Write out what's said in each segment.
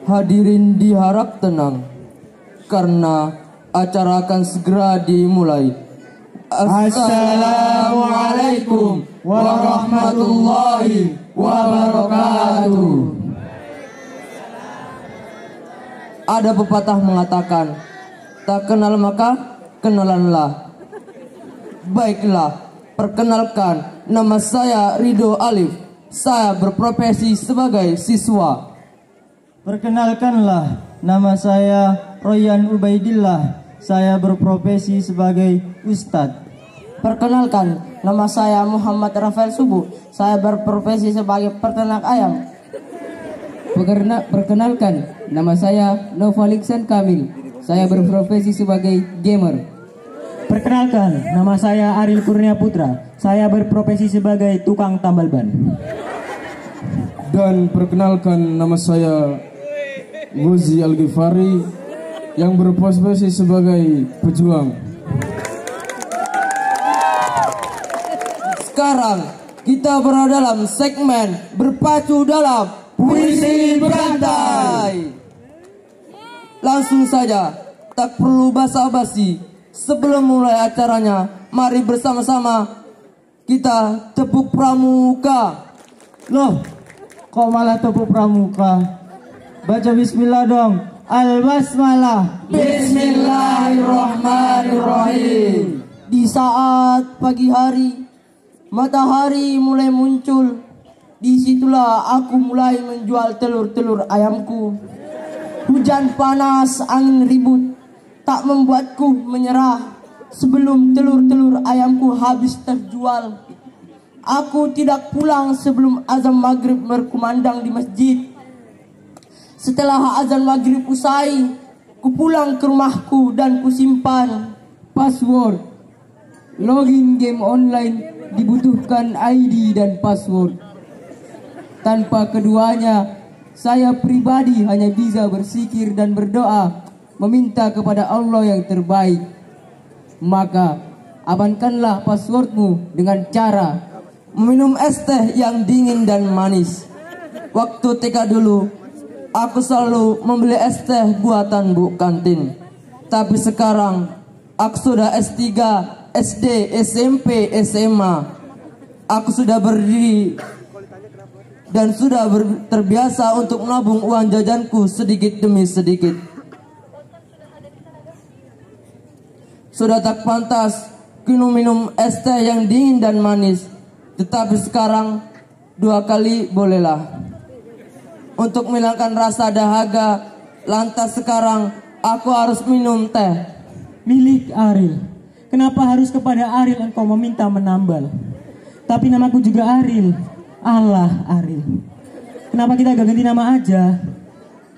Hadirin diharap tenang, karena acara akan segera dimulai. Assalamualaikum warahmatullahi wabarakatuh. Ada pepatah mengatakan, tak kenal maka kenalanlah. Baiklah, perkenalkan, nama saya Ridho Alif. Saya berprofesi sebagai siswa. Perkenalkanlah, nama saya Royan Ubaidillah. Saya berprofesi sebagai ustadz. Perkenalkan, nama saya Muhammad Rafael Subuh. Saya berprofesi sebagai peternak ayam. Perkenalkan, nama saya Novaliksan Kamil. Saya berprofesi sebagai gamer. Perkenalkan, nama saya Ariel Kurnia Putra. Saya berprofesi sebagai tukang tambal ban. Dan perkenalkan, nama saya Gozi Al-Ghifari yang berprofesi sebagai pejuang. Sekarang kita berada dalam segmen berpacu dalam puisi berantai. Langsung saja, tak perlu basa-basi. Sebelum mulai acaranya, mari bersama-sama kita tepuk pramuka. Loh, kok malah tepuk pramuka? Baca bismillah dong. Al-basmalah. Bismillahirrahmanirrahim. Di saat pagi hari, matahari mulai muncul. Disitulah aku mulai menjual telur-telur ayamku. Hujan panas, angin ribut, tak membuatku menyerah. Sebelum telur-telur ayamku habis terjual, aku tidak pulang sebelum azan maghrib berkumandang di masjid. Setelah azan maghrib usai, ku pulang ke rumahku dan ku simpan Password. Login game online dibutuhkan ID dan password. Tanpa keduanya, saya pribadi hanya bisa berzikir dan berdoa, meminta kepada Allah yang terbaik. Maka amankanlah passwordmu dengan cara Meminum es teh yang dingin dan manis. Waktu TK dulu, aku selalu membeli es teh buatan Bu kantin. Tapi sekarang aku sudah S3, SD, SMP, SMA. Aku sudah berdiri dan sudah terbiasa untuk menabung uang jajanku sedikit demi sedikit. Sudah tak pantas minum es teh yang dingin dan manis. Tetapi sekarang 2 kali bolehlah. Untuk menghilangkan rasa dahaga, lantas sekarang aku harus minum teh. Milik Ariel. Kenapa harus kepada Ariel engkau meminta menambal? Tapi namaku juga Ariel. Allah Ariel. Kenapa kita gak ganti nama aja?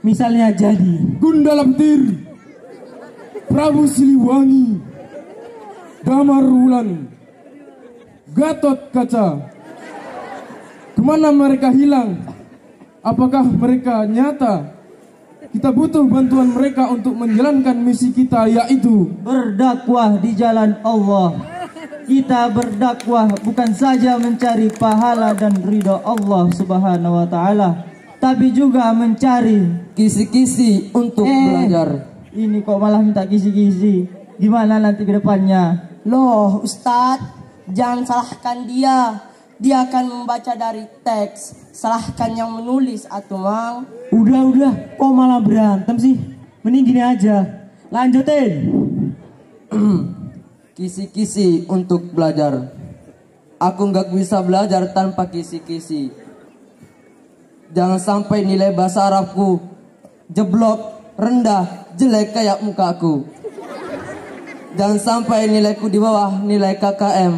Misalnya jadi Gundalamptir, Prabu Siliwangi, Damar Wulan, Gatot Kaca. Kemana mereka hilang? Apakah mereka nyata? Kita butuh bantuan mereka untuk menjalankan misi kita, yaitu berdakwah di jalan Allah. Kita berdakwah bukan saja mencari pahala dan ridha Allah Subhanahu wa taala, tapi juga mencari Kisi-kisi untuk belajar. Ini kok malah minta kisi-kisi. Gimana nanti ke depannya? Loh Ustadz, jangan salahkan dia. Dia akan membaca dari teks. Salahkan yang menulis atuh Mang. Udah, kok malah berantem sih? Mending gini aja, lanjutin. Kisi-kisi untuk belajar. Aku nggak bisa belajar tanpa kisi-kisi. Jangan sampai nilai bahasa Arabku jeblok, rendah, jelek kayak mukaku. Jangan sampai nilaiku di bawah nilai KKM,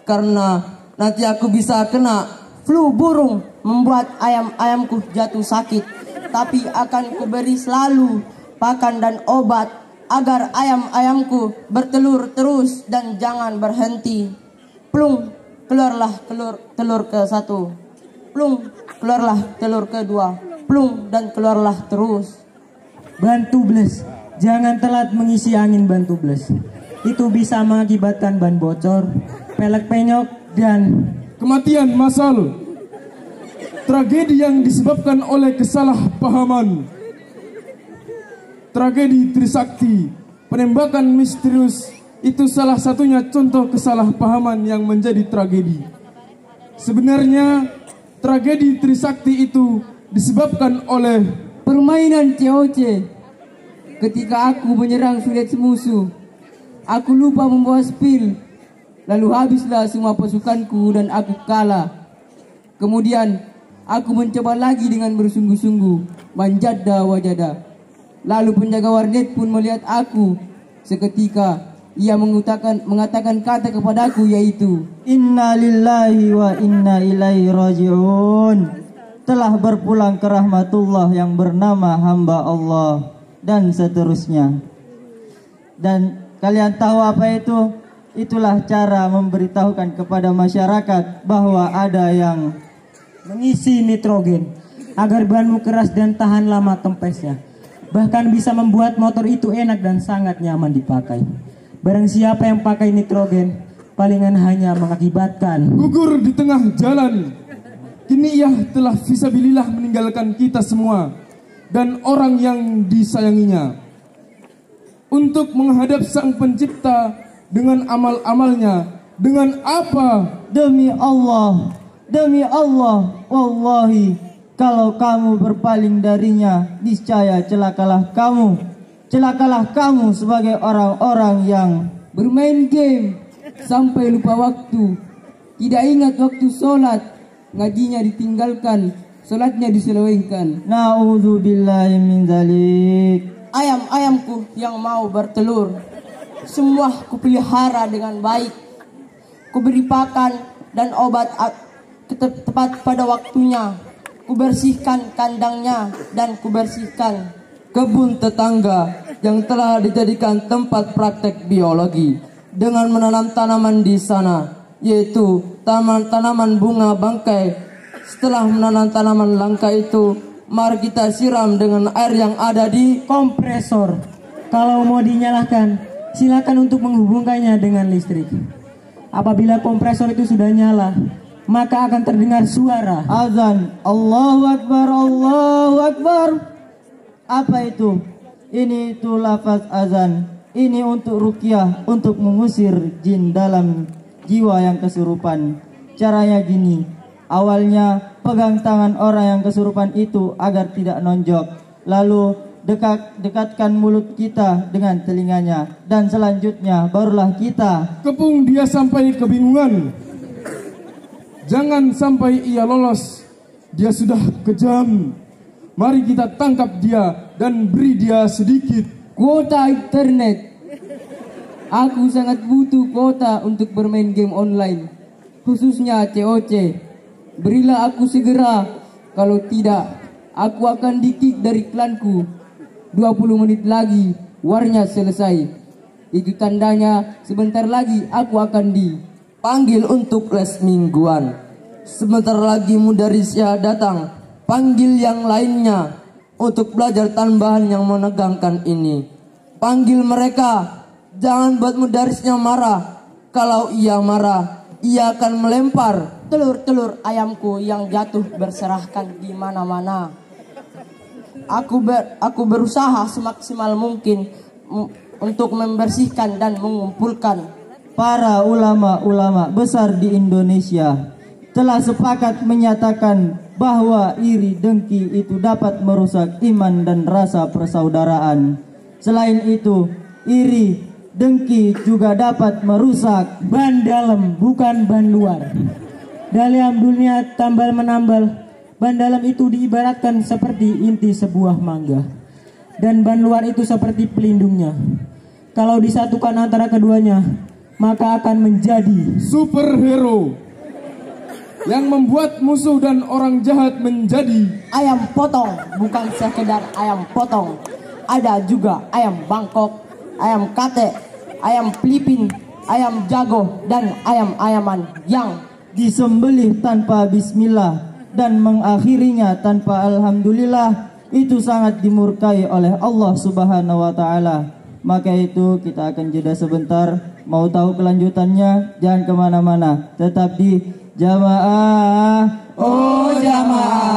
karena nanti aku bisa kena Flu burung membuat ayam-ayamku jatuh sakit. Tapi akan kuberi selalu pakan dan obat agar ayam-ayamku bertelur terus dan jangan berhenti. Plung, keluarlah telur ke-1. Plung, keluarlah telur ke-2. Plung, dan keluarlah terus. Bantu bles, jangan telat mengisi angin bantu bles. Itu bisa mengakibatkan ban bocor, pelek penyok, dan kematian massal. tragedi yang disebabkan oleh kesalahpahaman. Tragedi Trisakti, penembakan misterius, itu salah satunya contoh kesalahpahaman yang menjadi tragedi. Sebenarnya tragedi Trisakti itu disebabkan oleh permainan COC. Ketika aku menyerang village musuh, aku lupa membawa spill. Lalu habislah semua pasukanku dan aku kalah. Kemudian aku mencoba lagi dengan bersungguh-sungguh, manjada wajada. Lalu penjaga warnet pun melihat aku. Seketika ia mengatakan kata kepadaku, yaitu Inna lillahi wa inna ilaihi raji'un. Telah berpulang ke rahmatullah yang bernama hamba Allah, dan seterusnya. Dan kalian tahu apa itu? Itulah cara memberitahukan kepada masyarakat bahwa ada yang Mengisi nitrogen agar bahanmu keras dan tahan lama kempesnya. Bahkan bisa membuat motor itu enak dan sangat nyaman dipakai. Barang siapa yang pakai nitrogen, palingan hanya mengakibatkan gugur di tengah jalan. Kini ia telah fisabilillah meninggalkan kita semua dan orang yang disayanginya untuk menghadap Sang Pencipta dengan amal-amalnya. Dengan apa? demi Allah, wallahi, kalau kamu berpaling darinya, niscaya celakalah kamu sebagai orang-orang yang bermain game sampai lupa waktu, tidak ingat waktu sholat, ngajinya ditinggalkan, sholatnya diselewengkan. Na'udzubillahi min dzalik. Ayam-ayamku yang mau bertelur, semua kupelihara dengan baik. Kuberi pakan dan obat tepat pada waktunya. Kubersihkan kandangnya dan kubersihkan kebun tetangga yang telah dijadikan tempat praktek biologi dengan menanam tanaman di sana, yaitu tanaman bunga bangkai. Setelah menanam tanaman langka itu, mari kita siram dengan air yang ada di kompresor. Kalau mau dinyalakan, silakan untuk menghubungkannya dengan listrik. Apabila kompresor itu sudah nyala, maka akan terdengar suara azan. Allahu Akbar, Allahu Akbar. Apa itu? Ini itu lafaz azan. Ini untuk ruqyah, untuk mengusir jin dalam jiwa yang kesurupan. Caranya gini. Awalnya pegang tangan orang yang kesurupan itu agar tidak nonjok. Lalu dekatkan mulut kita dengan telinganya, dan selanjutnya barulah kita kepung dia sampai kebingungan. Jangan sampai ia lolos. Dia sudah kejam. Mari kita tangkap dia dan beri dia sedikit Kuota internet. Aku sangat butuh kuota untuk bermain game online, khususnya COC. Berilah aku segera. Kalau tidak, aku akan di-kick dari klanku. 20 menit lagi warnya selesai. Itu tandanya sebentar lagi aku akan panggil untuk les mingguan. Sebentar lagi mudarisnya datang. Panggil yang lainnya untuk belajar tambahan yang menegangkan ini. Panggil mereka. Jangan buat mudarisnya marah. Kalau ia marah, ia akan melempar telur-telur ayamku yang jatuh berserakan di mana-mana. Aku berusaha semaksimal mungkin untuk membersihkan dan mengumpulkan. Para ulama-ulama besar di Indonesia telah sepakat menyatakan bahwa iri dengki itu dapat merusak iman dan rasa persaudaraan. Selain itu, iri dengki juga dapat merusak ban dalam, bukan ban luar. Dalam dunia tambal menambal, ban dalam itu diibaratkan seperti inti sebuah mangga, dan ban luar itu seperti pelindungnya. Kalau disatukan antara keduanya, maka akan menjadi superhero yang membuat musuh dan orang jahat menjadi ayam potong. Bukan sekedar ayam potong, ada juga ayam Bangkok, ayam kate, ayam Filipin, ayam jago, dan ayam-ayaman yang disembelih tanpa bismillah dan mengakhirinya tanpa alhamdulillah. Itu sangat dimurkai oleh Allah Subhanahu wa taala. Maka itu kita akan jeda sebentar. Mau tahu kelanjutannya? Jangan kemana-mana, tetap di Jamaah. oh jamaah.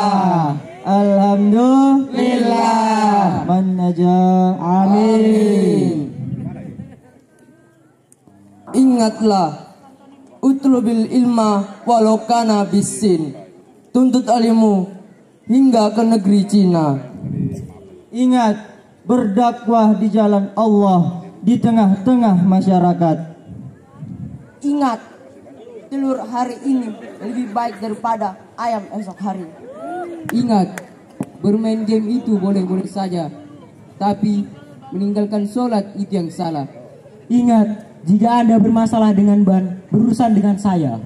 Alhamdulillah. Man najah. Amin. Ingatlah, utlubil ilma walau kana bisin. Tuntut ilmu hingga ke negeri Cina. Ingat, berdakwah di jalan Allah di tengah-tengah masyarakat. Ingat, telur hari ini lebih baik daripada ayam esok hari. Ingat, bermain game itu boleh-boleh saja, tapi meninggalkan sholat itu yang salah. Ingat, jika Anda bermasalah dengan ban, berurusan dengan saya.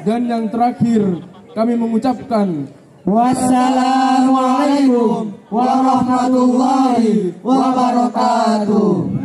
Dan yang terakhir, kami mengucapkan Wassalamualaikum warahmatullahi wabarakatuh.